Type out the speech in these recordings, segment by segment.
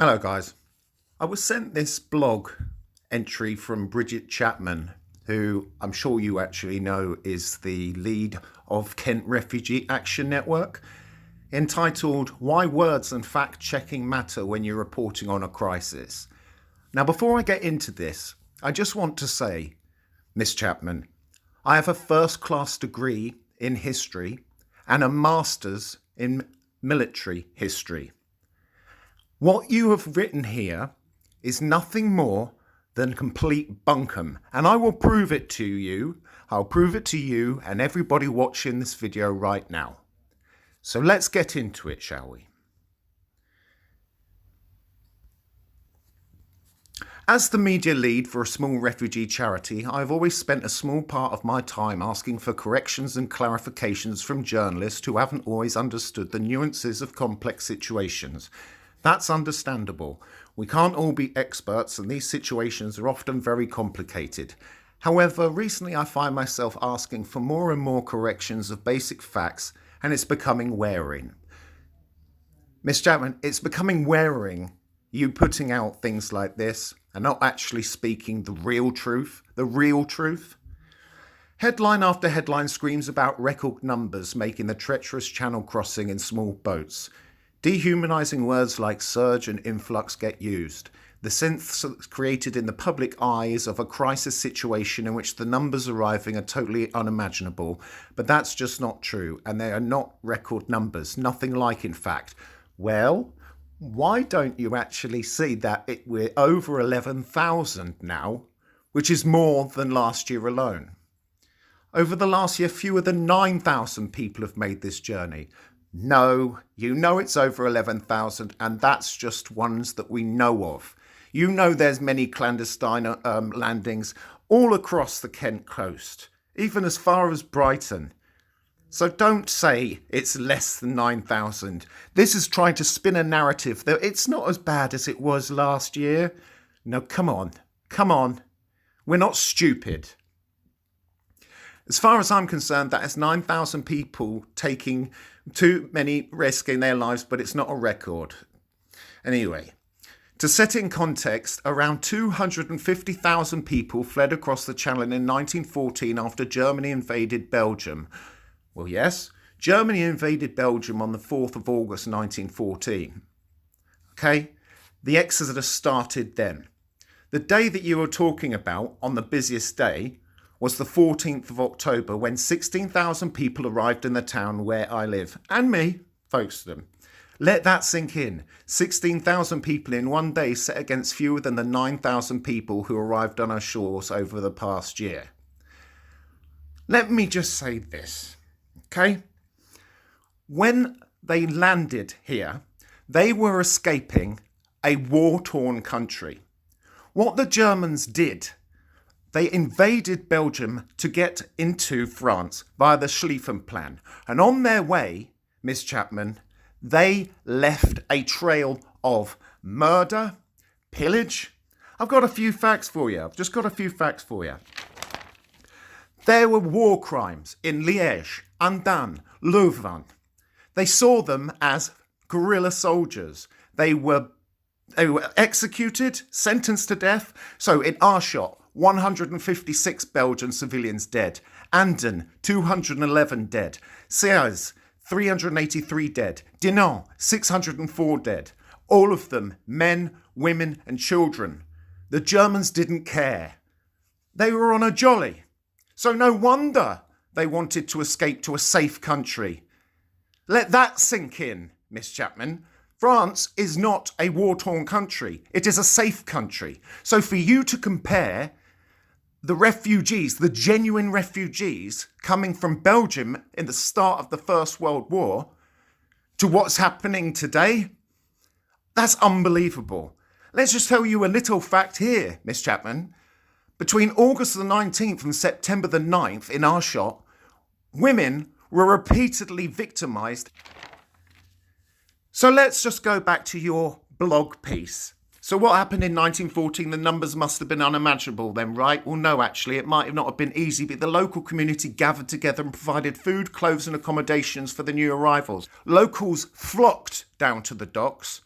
Hello guys. I was sent this blog entry from Bridget Chapman, who I'm sure you actually know is the lead of Kent Refugee Action Network, entitled Why Words and Fact Checking Matter When You're Reporting on a Crisis. Now before I get into this, I just want to say, Miss Chapman, I have a first-class degree in history and a master's in military history. What you have written here is nothing more than complete bunkum, and I will prove it to you. I'll prove it to you and everybody watching this video right now. So let's get into it, shall we? As the media lead for a small refugee charity, I've always spent a small part of my time asking for corrections and clarifications from journalists who haven't always understood the nuances of complex situations. That's understandable. We can't all be experts, and these situations are often very complicated. However, recently I find myself asking for more and more corrections of basic facts, and it's becoming wearing. Miss Chapman, it's becoming wearing, you putting out things like this and not actually speaking the real truth. Headline after headline screams about record numbers making the treacherous channel crossing in small boats. Dehumanising words like surge and influx get used. The sense created in the public eyes of a crisis situation in which the numbers arriving are totally unimaginable. But that's just not true, and they are not record numbers, nothing like in fact. Well, why don't you actually see that we're over 11,000 now, which is more than last year alone? Over the last year, fewer than 9,000 people have made this journey. No, you know it's over 11,000, and that's just ones that we know of. You know there's many clandestine landings all across the Kent coast, even as far as Brighton. So don't say it's less than 9,000. This is trying to spin a narrative that it's not as bad as it was last year. No, come on. We're not stupid. As far as I'm concerned, that is 9,000 people taking too many risks in their lives, but it's not a record. Anyway, to set in context, around 250,000 people fled across the Channel in 1914 after Germany invaded Belgium. Well, yes, Germany invaded Belgium on the 4th of August 1914. Okay, the exodus started then. The day that you were talking about, on the busiest day, was the 14th of October, when 16,000 people arrived in the town where I live, and me, Folkestone. Let that sink in. 16,000 people in one day set against fewer than the 9,000 people who arrived on our shores over the past year. Let me just say this, okay? When they landed here, they were escaping a war-torn country. What the Germans did, they invaded Belgium to get into France via the Schlieffen Plan. And on their way, Miss Chapman, they left a trail of murder, pillage. I've got a few facts for you. There were war crimes in Liège, Andan, Louvain. They saw them as guerrilla soldiers. They were executed, sentenced to death. So in Arshot, 156 Belgian civilians dead. Anden, 211 dead. Seaz, 383 dead. Dinant, 604 dead. All of them men, women and children. The Germans didn't care. They were on a jolly. So no wonder they wanted to escape to a safe country. Let that sink in, Miss Chapman. France is not a war-torn country. It is a safe country. So for you to compare the refugees, the genuine refugees coming from Belgium in the start of the First World War to what's happening today, that's unbelievable. Let's just tell you a little fact here, Miss Chapman. Between August the 19th and September the 9th in Arshot, women were repeatedly victimised. So let's just go back to your blog piece. So what happened in 1914? The numbers must have been unimaginable then, right? Well, no, actually, it might have not have been easy, but the local community gathered together and provided food, clothes and accommodations for the new arrivals. Locals flocked down to the docks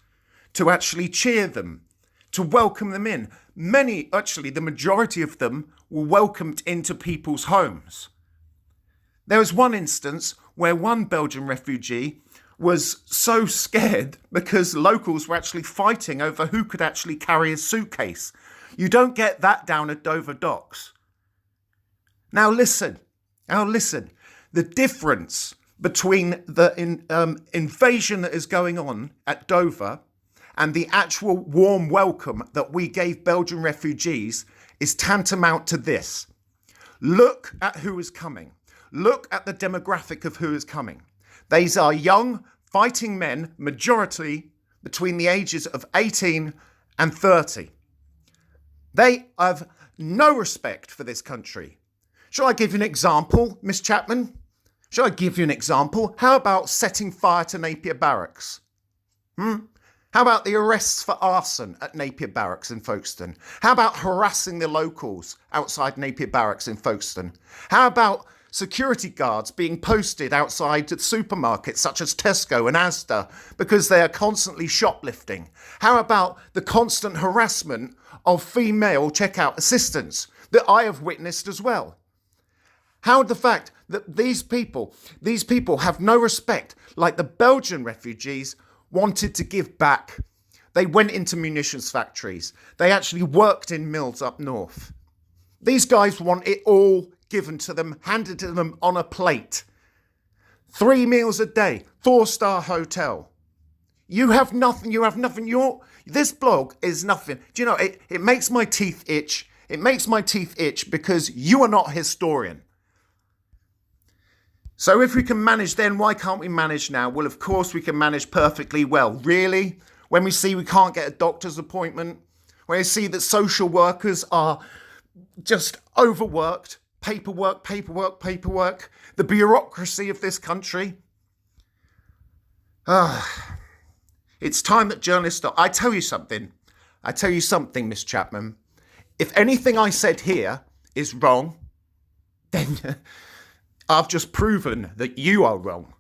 to actually cheer them, to welcome them in. Many, actually, the majority of them were welcomed into people's homes. There was one instance where one Belgian refugee was so scared because locals were actually fighting over who could actually carry his suitcase. You don't get that down at Dover docks. Now listen. The difference between the invasion that is going on at Dover and the actual warm welcome that we gave Belgian refugees is tantamount to this. Look at who is coming. Look at the demographic of who is coming. These are young, fighting men, majority between the ages of 18 and 30. They have no respect for this country. Shall I give you an example, Miss Chapman? Shall I give you an example? How about setting fire to Napier Barracks? How about the arrests for arson at Napier Barracks in Folkestone? How about harassing the locals outside Napier Barracks in Folkestone? How about security guards being posted outside supermarkets such as Tesco and Asda because they are constantly shoplifting? How about the constant harassment of female checkout assistants that I have witnessed as well? How the fact that these people have no respect, like the Belgian refugees wanted to give back. They went into munitions factories. They actually worked in mills up north. These guys want it all given to them, handed to them on a plate. 3 meals a day, 4-star hotel. You have nothing. This blog is nothing. Do you know, it makes my teeth itch. It makes my teeth itch because you are not a historian. So if we can manage then, why can't we manage now? Well, of course we can manage perfectly well. Really? When we see we can't get a doctor's appointment, when we see that social workers are just overworked, paperwork, the bureaucracy of this country. It's time that journalists stop. I tell you something, Miss Chapman. If anything I said here is wrong, then I've just proven that you are wrong.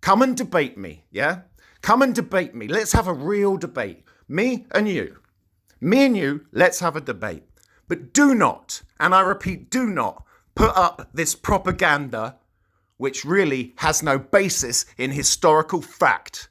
Come and debate me, yeah? Come and debate me. Let's have a real debate. Me and you, let's have a debate. But do not, and I repeat, do not put up this propaganda which really has no basis in historical fact.